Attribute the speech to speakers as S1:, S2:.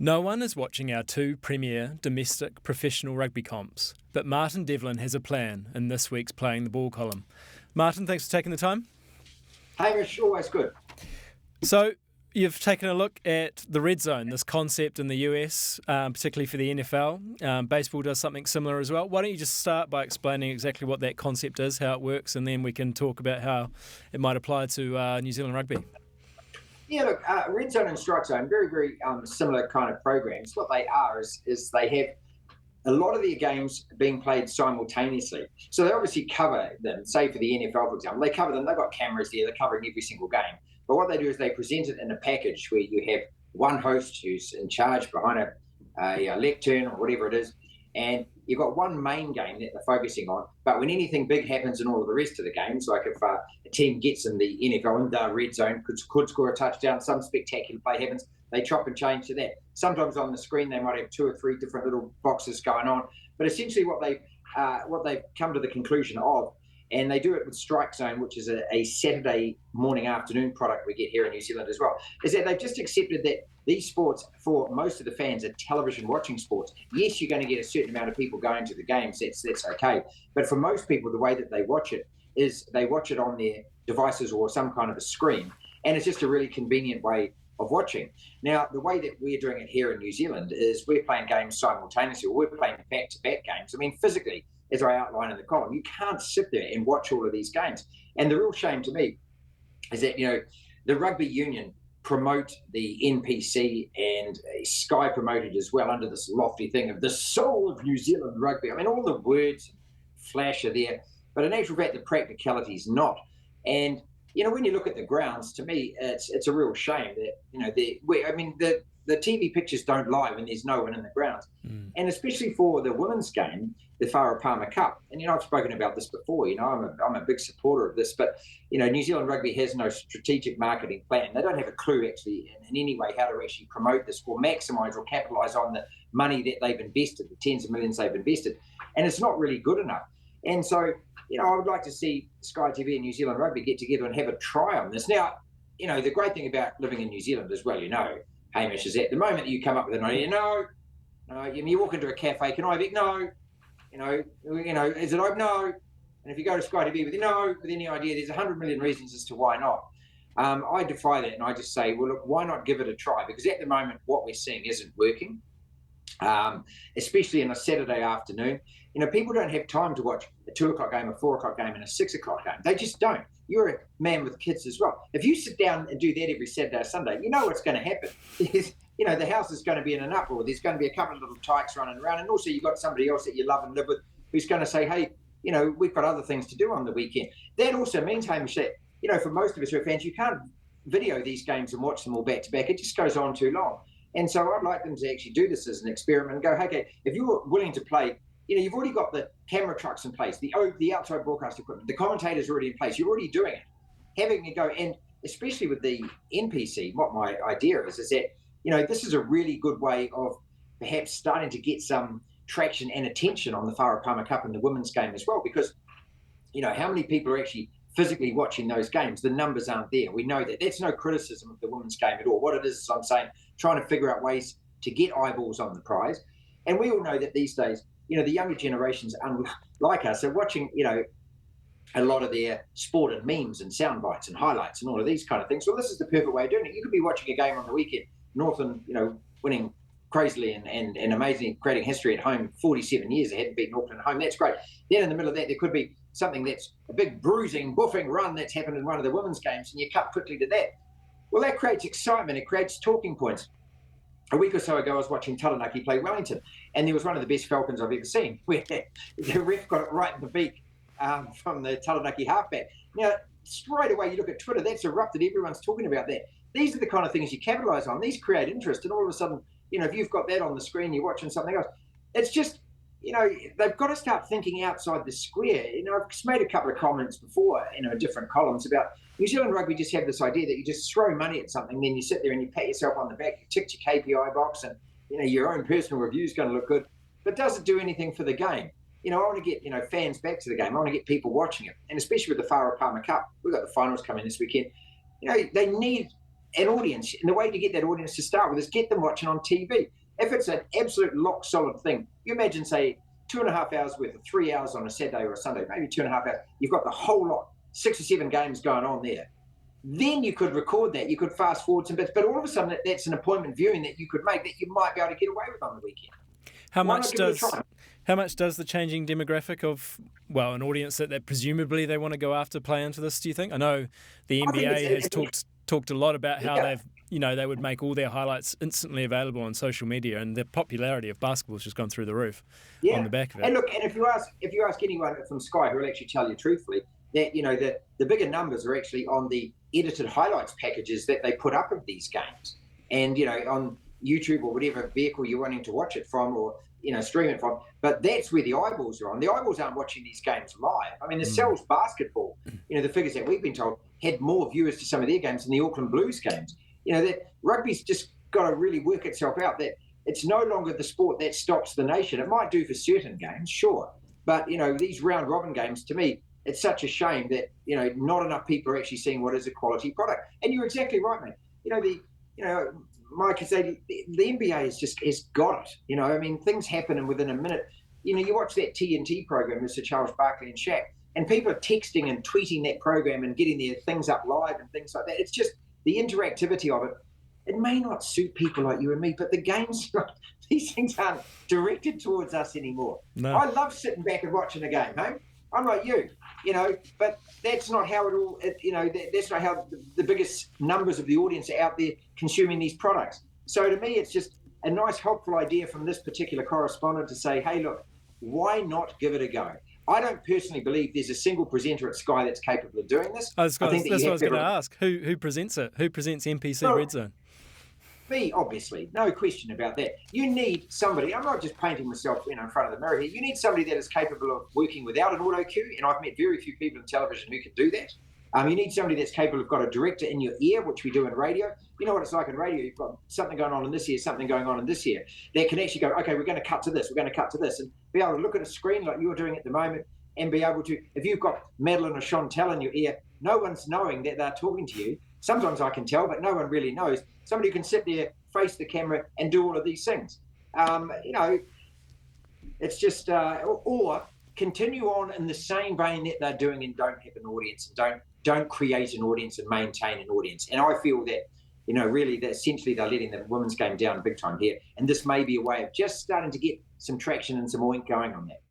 S1: No one is watching our two premier domestic professional rugby comps, but Martin Devlin has a plan in this week's Playing the Ball column. Martin, thanks for taking the time.
S2: Hamish, always good.
S1: So, you've taken a look at the Redzone, this concept in the US, particularly for the NFL. Baseball does something similar as well. Why don't you just start by explaining exactly what that concept is, how it works, and then we can talk about how it might apply to New Zealand rugby.
S2: Yeah, look, Red Zone and Strike Zone, very, very similar kind of programs. What they are is they have a lot of their games being played simultaneously. So they obviously cover them, say for the NFL, for example, they cover them, they've got cameras there, they're covering every single game. But what they do is they present it in a package where you have one host who's in charge behind a lectern or whatever it is, and you've got one main game that they're focusing on. But when anything big happens in all of the rest of the games, like if a team gets in the NFL in the red zone, could score a touchdown, some spectacular play happens, they chop and change to that. Sometimes on the screen they might have two or three different little boxes going on. But essentially what they've come to the conclusion of, and they do it with Strike Zone, which is a Saturday morning afternoon product we get here in New Zealand as well, is that they've just accepted that these sports, for most of the fans, are television watching sports. Yes, you're going to get a certain amount of people going to the games, that's okay. But for most people, the way that they watch it is they watch it on their devices or some kind of a screen, and it's just a really convenient way of watching. Now, the way that we're doing it here in New Zealand is we're playing games simultaneously, or we're playing back-to-back games. I mean, physically, as I outline in the column, you can't sit there and watch all of these games. And the real shame to me is that, the rugby union promote the NPC, and Sky promoted as well under this lofty thing of the soul of New Zealand rugby. I mean, all the words flash are there, but in actual fact, the practicality is not. And, when you look at the grounds, to me, it's a real shame that, the TV pictures don't lie when there's no one in the grounds. And especially for the women's game, the Farah Palmer Cup. And, I've spoken about this before, I'm a big supporter of this, but, New Zealand rugby has no strategic marketing plan. They don't have a clue actually in any way how to actually promote this or maximise or capitalise on the money that they've invested, the tens of millions they've invested. And it's not really good enough. And so, I would like to see Sky TV and New Zealand Rugby get together and have a try on this. Now, the great thing about living in New Zealand as well, Hamish, is at the moment that you come up with an idea, no, you walk into a cafe, can I have it? No. Is it open? No. And if you go to Sky TV with any idea, there's 100 million reasons as to why not. I defy that, and I just say, well, look, why not give it a try? Because at the moment, what we're seeing isn't working, especially in a Saturday afternoon. People don't have time to watch a 2 o'clock game, a 4 o'clock game, and a 6 o'clock game. They just don't. You're a man with kids as well. If you sit down and do that every Saturday or Sunday, you know what's going to happen. The house is going to be in an uproar. There's going to be a couple of little tykes running around, and also you've got somebody else that you love and live with who's going to say, hey, we've got other things to do on the weekend. That also means, Hamish, that, for most of us who are fans, you can't video these games and watch them all back to back. It just goes on too long. And so I'd like them to actually do this as an experiment and go, okay, if you're willing to play, you've already got the camera trucks in place, the outside broadcast equipment, the commentators are already in place, you're already doing it. Having a go, and especially with the NPC, what my idea is that, this is a really good way of perhaps starting to get some traction and attention on the Farah Palmer Cup and the women's game as well, because, how many people are actually physically watching those games? The numbers aren't there. We know that. That's no criticism of the women's game at all. What it is I'm saying, trying to figure out ways to get eyeballs on the prize. And we all know that these days, the younger generations, unlike us, are watching, a lot of their sport and memes and sound bites and highlights and all of these kind of things. Well, this is the perfect way of doing it. You could be watching a game on the weekend, Northern, winning crazily and amazingly, creating history at home, 47 years they hadn't beaten Auckland at home. That's great. Then in the middle of that, there could be something that's a big bruising, buffing run that's happened in one of the women's games, and you cut quickly to that. Well, that creates excitement. It creates talking points. A week or so ago, I was watching Taranaki play Wellington, and there was one of the best Falcons I've ever seen, where the ref got it right in the beak from the Taranaki halfback. Now, straight away, you look at Twitter, that's erupted. Everyone's talking about that. These are the kind of things you capitalise on. These create interest, and all of a sudden, if you've got that on the screen, you're watching something else. It's just, they've got to start thinking outside the square. I've made a couple of comments before, in different columns about New Zealand rugby just have this idea that you just throw money at something, then you sit there and you pat yourself on the back, you tick your KPI box, and, your own personal review is going to look good. But does it do anything for the game? I want to get, fans back to the game. I want to get people watching it. And especially with the Farah Palmer Cup, we've got the finals coming this weekend. They need an audience, and the way to get that audience to start with is get them watching on TV. If it's an absolute lock solid thing, you imagine, say, 2.5 hours worth of 3 hours on a Saturday or a Sunday, maybe 2.5 hours, you've got the whole lot, 6 or 7 games going on there. Then you could record that, you could fast forward some bits, but all of a sudden that's an appointment viewing that you could make that you might be able to get away with on the weekend.
S1: How much does the changing demographic of, well, an audience that presumably they want to go after play into this, do you think? I know the NBA has talked a lot about how they would make all their highlights instantly available on social media, and the popularity of basketball has just gone through the roof on the back of it.
S2: And look, and if you ask anyone from Sky, who will actually tell you truthfully that the bigger numbers are actually on the edited highlights packages that they put up of these games, and on YouTube or whatever vehicle you're wanting to watch it from, or stream it from. But that's where the eyeballs are on. The eyeballs aren't watching these games live. I mean, the Cells basketball, the figures that we've been told, had more viewers to some of their games than the Auckland Blues games. That rugby's just got to really work itself out. That it's no longer the sport that stops the nation. It might do for certain games, sure, but these round robin games, to me, it's such a shame that not enough people are actually seeing what is a quality product. And you're exactly right, mate. Mike is saying the NBA has got it. I mean, things happen, and within a minute, you watch that TNT program with Sir Charles Barkley and Shaq, and people are texting and tweeting that program and getting their things up live and things like that. It's just the interactivity of it. It may not suit people like you and me, but the games, these things aren't directed towards us anymore.
S1: No.
S2: I love sitting back and watching a game, hey? I'm like you, but that's not how it all, that's not how the biggest numbers of the audience are out there consuming these products. So to me, it's just a nice, helpful idea from this particular correspondent to say, hey, look, why not give it a go? I don't personally believe there's a single presenter at Sky that's capable of doing this.
S1: That's what I was going to ask. Who presents it? Who presents NPC Redzone?
S2: Me, obviously, no question about that. You need somebody, I'm not just painting myself in front of the mirror here, you need somebody that is capable of working without an auto cue, and I've met very few people in television who can do that. You need somebody that's capable of got a director in your ear, which we do in radio. You know what it's like in radio, you've got something going on in this ear, something going on in this ear, that can actually go, okay, we're going to cut to this, and be able to look at a screen like you're doing at the moment, and be able to, if you've got Madeline or Chantel in your ear, no one's knowing that they're talking to you. Sometimes I can tell, but no one really knows. Somebody who can sit there, face the camera, and do all of these things. It's just, or continue on in the same vein that they're doing and don't have an audience, and don't create an audience and maintain an audience. And I feel that, really, that essentially they're letting the women's game down big time here. And this may be a way of just starting to get some traction and some oink going on that.